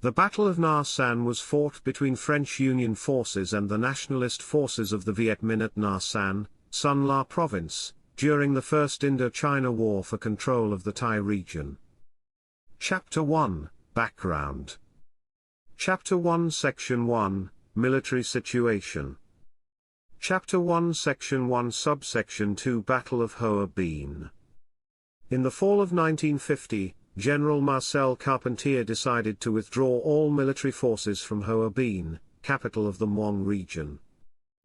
The Battle of Nà Sản was fought between French Union forces and the Nationalist forces of the Viet Minh at Nà Sản, Sơn La Province, during the First Indochina War for control of the Thai region. Chapter 1, Background. Chapter 1 Section 1, Military Situation. Chapter 1 Section 1 Subsection 2 Battle of Hoa Binh. In the fall of 1950, General Marcel Carpentier decided to withdraw all military forces from Hoa Binh, capital of the Muong region.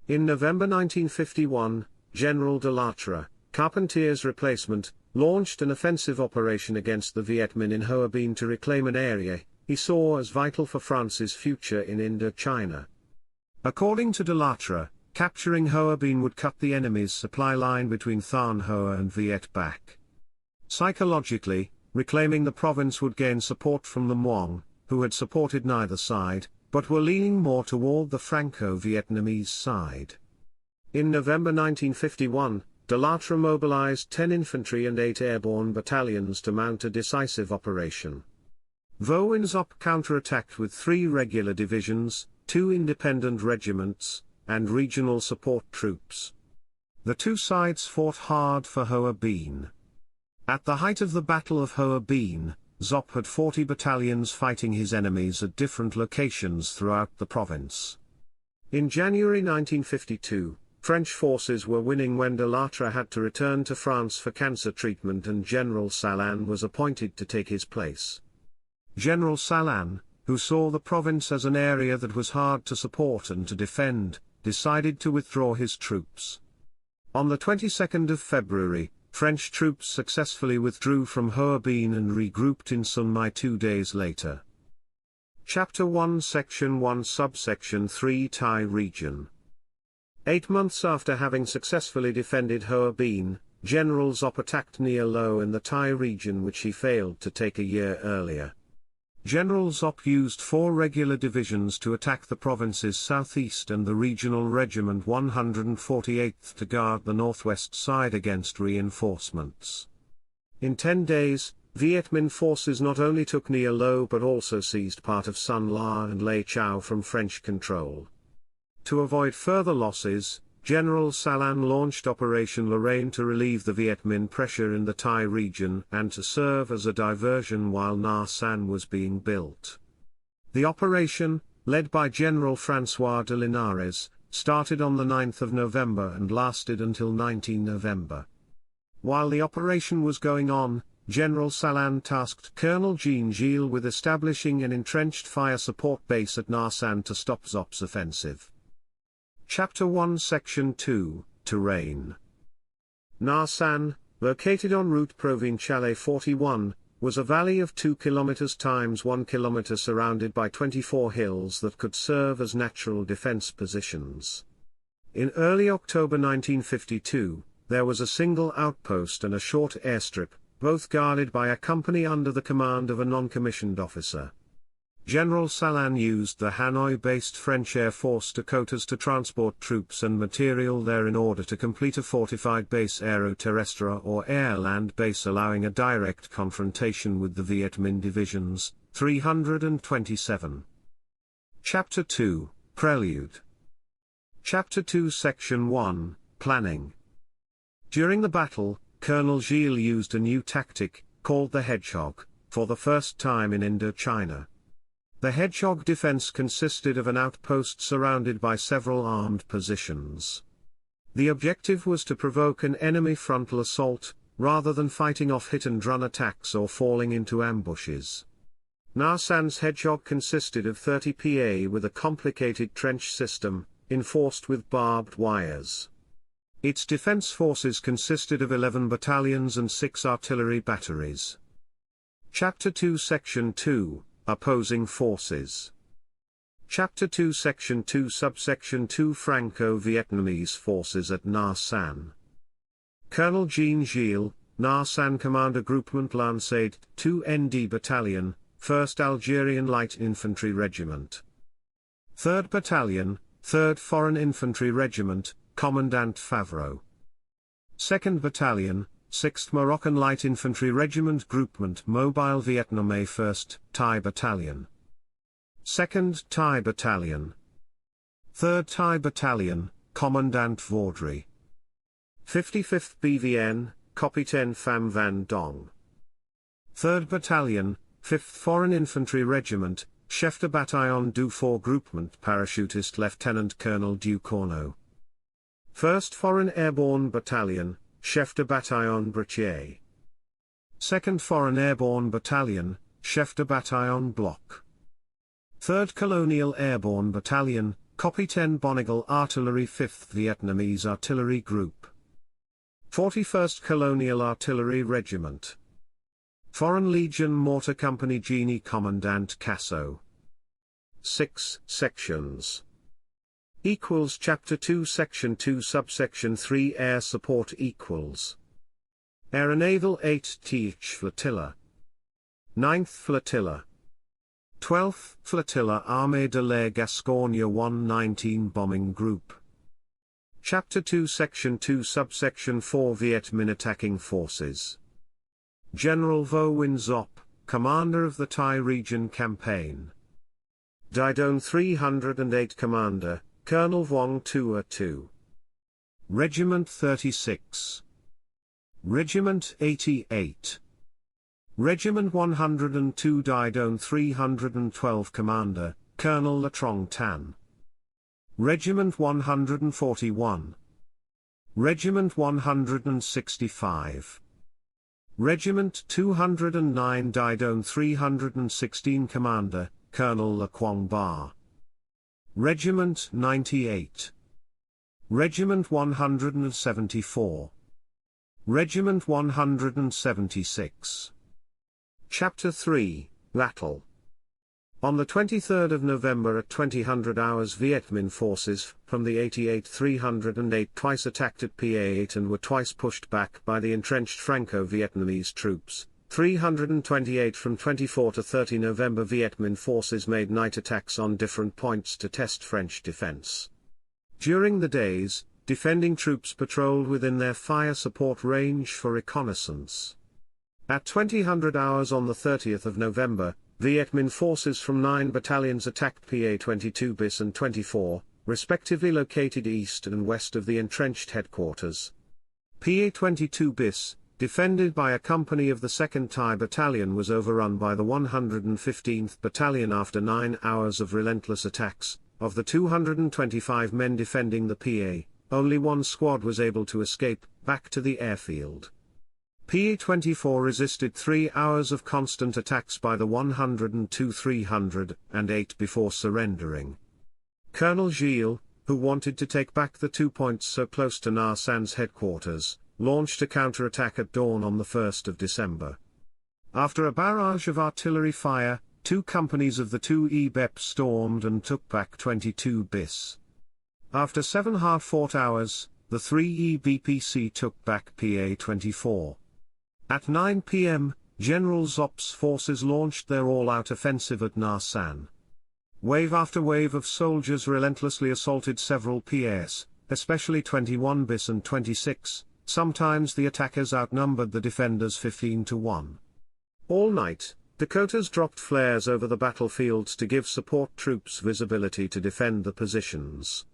In November 1951, General de Lattre, Carpentier's replacement, launched an offensive operation against the Viet Minh in Hoa Binh to reclaim an area he saw as vital for France's future in Indochina. According to de Lattre, capturing Hoa Binh would cut the enemy's supply line between Thanh Hoa and Viet Bac. Psychologically, reclaiming the province would gain support from the Muong, who had supported neither side, but were leaning more toward the Franco-Vietnamese side. In November 1951, de Lattre mobilized 10 infantry and 8 airborne battalions to mount a decisive operation. Vaux Op counterattacked with 3 regular divisions, 2 independent regiments, and regional support troops. The two sides fought hard for Hoa Binh. At the height of the Battle of Hoa Binh, Zop had 40 battalions fighting his enemies at different locations throughout the province. In January 1952, French forces were winning when de Lattre had to return to France for cancer treatment and General Salan was appointed to take his place. General Salan, who saw the province as an area that was hard to support and to defend, decided to withdraw his troops. On the 22nd of February, French troops successfully withdrew from Hoa Binh and regrouped in Sun Mai 2 days later. Chapter 1 Section 1 Subsection 3 Thai Region. 8 months after having successfully defended Hoa Binh, General Zop attacked Nha Lo in the Thai region which he failed to take a year earlier. General Zop used 4 regular divisions to attack the province's southeast and the regional regiment 148th to guard the northwest side against reinforcements. In 10 days, Viet Minh forces not only took Nha Lo but also seized part of Sun La and Lê Chau from French control. To avoid further losses, General Salan launched Operation Lorraine to relieve the Viet Minh pressure in the Thai region and to serve as a diversion while Nà Sản was being built. The operation, led by General François de Linares, started on the 9th of November and lasted until 19 November. While the operation was going on, General Salan tasked Colonel Jean Gilles with establishing an entrenched fire support base at Nà Sản to stop Zop's offensive. Chapter 1 Section 2, Terrain. Nà Sản, located en route Provinciale 41, was a valley of 2 km times 1 km surrounded by 24 hills that could serve as natural defense positions. In early October 1952, there was a single outpost and a short airstrip, both guarded by a company under the command of a non-commissioned officer. General Salan used the Hanoi-based French Air Force Dakotas to transport troops and material there in order to complete a fortified base aero-terrestre or air-land base allowing a direct confrontation with the Viet Minh divisions, 327. Chapter 2, Prelude. Chapter 2 Section 1, Planning. During the battle, Colonel Gilles used a new tactic, called the Hedgehog, for the first time in Indochina. The Hedgehog defense consisted of an outpost surrounded by several armed positions. The objective was to provoke an enemy frontal assault, rather than fighting off hit-and-run attacks or falling into ambushes. Nà Sản Hedgehog consisted of 30 PA with a complicated trench system, enforced with barbed wires. Its defense forces consisted of 11 battalions and 6 artillery batteries. Chapter 2 Section 2, Opposing Forces. Chapter 2 Section 2 Subsection 2 Franco-Vietnamese Forces at Nà Sản. Colonel Jean Gilles, Nà Sản Commander Groupement Lancade 2 ND Battalion, 1st Algerian Light Infantry Regiment. 3rd Battalion, 3rd Foreign Infantry Regiment, Commandant Favreau. 2nd Battalion, 6th Moroccan Light Infantry Regiment Groupement Mobile Vietnamese 1st Thai Battalion. 2nd Thai Battalion. 3rd Thai Battalion, Commandant Vaudry. 55th BVN, Kapitein Pham Van Dong. 3rd Battalion, 5th Foreign Infantry Regiment, Chef de Bataillon du Fort Groupement Parachutist Lieutenant Colonel Du Corneau. 1st Foreign Airborne Battalion, Chef de Bataillon Bretier. 2nd Foreign Airborne Battalion, Chef de Bataillon Bloc. 3rd Colonial Airborne Battalion, Kapitein Bonigal Artillery 5th Vietnamese Artillery Group. 41st Colonial Artillery Regiment. Foreign Legion Mortar Company Genie Commandant Casso. 6 Sections. Chapter 2 Section 2 Subsection 3 Air Support equals Aeronaval 8th Flotilla, 9th Flotilla, 12th Flotilla Armée de la Gascogne 119 Bombing Group. Chapter 2 Section 2 Subsection 4 Viet Minh Attacking Forces. General Vo Win Zop, Commander of the Thai Region Campaign. Didone 308 Commander, Colonel Vuong Tua Tu. Regiment 36. Regiment 88. Regiment 102 Didone 312 Commander, Colonel Latrong Tan. Regiment 141. Regiment 165. Regiment 209 Didone 316 Commander, Colonel La Quang Ba. Regiment 98. Regiment 174. Regiment 176. Chapter 3, Battle. On the 23rd of November at 2000 hours Viet Minh forces from the 88th 308 twice attacked at PA8 and were twice pushed back by the entrenched Franco-Vietnamese troops. 328 From 24 to 30 November Viet Minh forces made night attacks on different points to test French defense. During the days, defending troops patrolled within their fire support range for reconnaissance. At 2000 hours on the 30th of November, Viet Minh forces from 9 battalions attacked PA 22 bis and 24, respectively located east and west of the entrenched headquarters. PA 22 bis, defended by a company of the 2nd Thai Battalion, was overrun by the 115th Battalion after 9 hours of relentless attacks. Of the 225 men defending the PA, only one squad was able to escape back to the airfield. PA-24 resisted 3 hours of constant attacks by the 102 308 before surrendering. Colonel Gilles, who wanted to take back the 2 points so close to Nà Sản headquarters, launched a counterattack at dawn on the 1st of December. After a barrage of artillery fire, 2 companies of the 2E BEP stormed and took back 22 bis. After 7 hard-fought hours, the 3E BPC took back PA-24. At 9 p.m., General Zop's forces launched their all-out offensive at Nà Sản. Wave after wave of soldiers relentlessly assaulted several PAs, especially 21 bis and 26, sometimes the attackers outnumbered the defenders 15-1. All night, Dakotas dropped flares over the battlefields to give support troops visibility to defend the positions.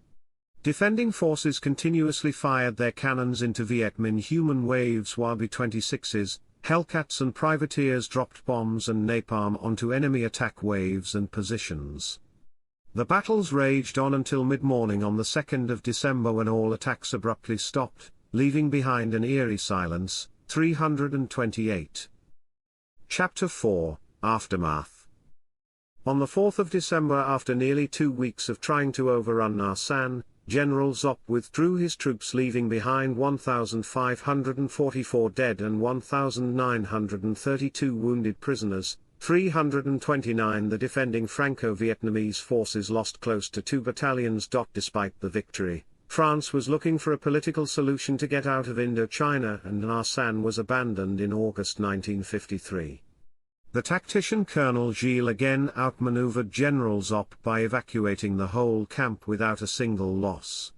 Defending forces continuously fired their cannons into Viet Minh human waves while B-26s, Hellcats and privateers dropped bombs and napalm onto enemy attack waves and positions. The battles raged on until mid-morning on the 2nd of December when all attacks abruptly stopped, leaving behind an eerie silence. 328. Chapter 4, Aftermath. On the 4th of December, after nearly 2 weeks of trying to overrun Nà Sản, General Zop withdrew his troops, leaving behind 1,544 dead and 1,932 wounded prisoners. 329 The defending Franco-Vietnamese forces lost close to 2 battalions. Despite the victory, France was looking for a political solution to get out of Indochina, and Nà Sản was abandoned in August 1953. The tactician Colonel Gilles again outmaneuvered General Zop by evacuating the whole camp without a single loss.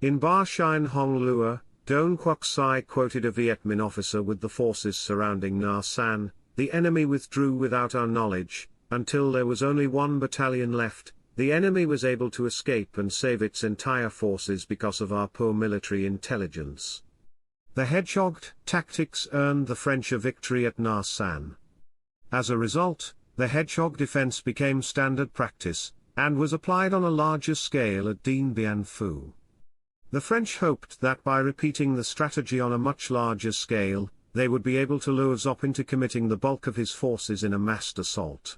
In Ba Shine Hong Lua, Don Quoc Sai quoted a Viet Minh officer with the forces surrounding Nà Sản. The enemy withdrew without our knowledge, until there was only one battalion left, the enemy was able to escape and save its entire forces because of our poor military intelligence. The hedgehog tactics earned the French a victory at Nà Sản. As a result, the hedgehog defense became standard practice, and was applied on a larger scale at Dien Bien Phu. The French hoped that by repeating the strategy on a much larger scale, they would be able to lure Zop into committing the bulk of his forces in a massed assault.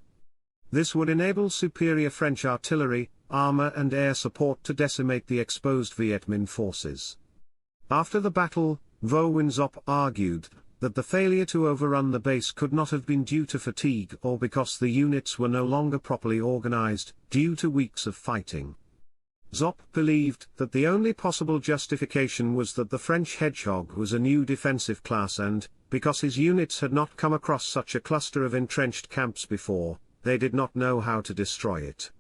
This would enable superior French artillery, armor and air support to decimate the exposed Viet Minh forces. After the battle, Vo Nguyen Giap argued that the failure to overrun the base could not have been due to fatigue or because the units were no longer properly organized, due to weeks of fighting. Giap believed that the only possible justification was that the French hedgehog was a new defensive class and, because his units had not come across such a cluster of entrenched camps before, they did not know how to destroy it.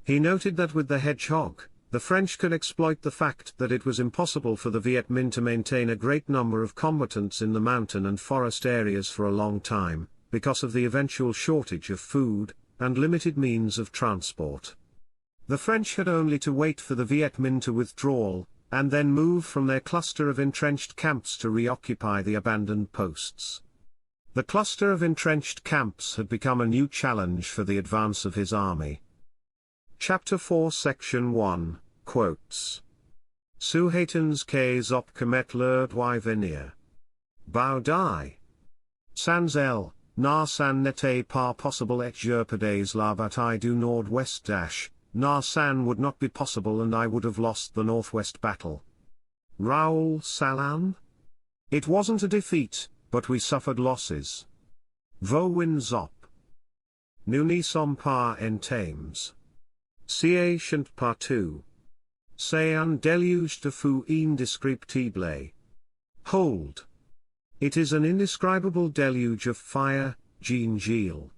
He noted that with the hedgehog, the French could exploit the fact that it was impossible for the Viet Minh to maintain a great number of combatants in the mountain and forest areas for a long time, because of the eventual shortage of food, and limited means of transport. The French had only to wait for the Viet Minh to withdraw, and then move from their cluster of entrenched camps to reoccupy the abandoned posts. The cluster of entrenched camps had become a new challenge for the advance of his army. Chapter 4 Section 1, quotes. Suhatans que Zop commet leur doit venir. Bao die. Sans elle, Nà Sản n'était pas possible et je perdais la bataille du Nord-Ouest. Nà Sản would not be possible and I would have lost the Northwest battle. Raoul Salan? It wasn't a defeat, but we suffered losses. Vo Nguyen Giap. Nous n'y sommes pas en Thames. C'est chant partout. C'est un déluge de feu indescriptible. Hold. It is an indescribable deluge of fire, Jean Gilles.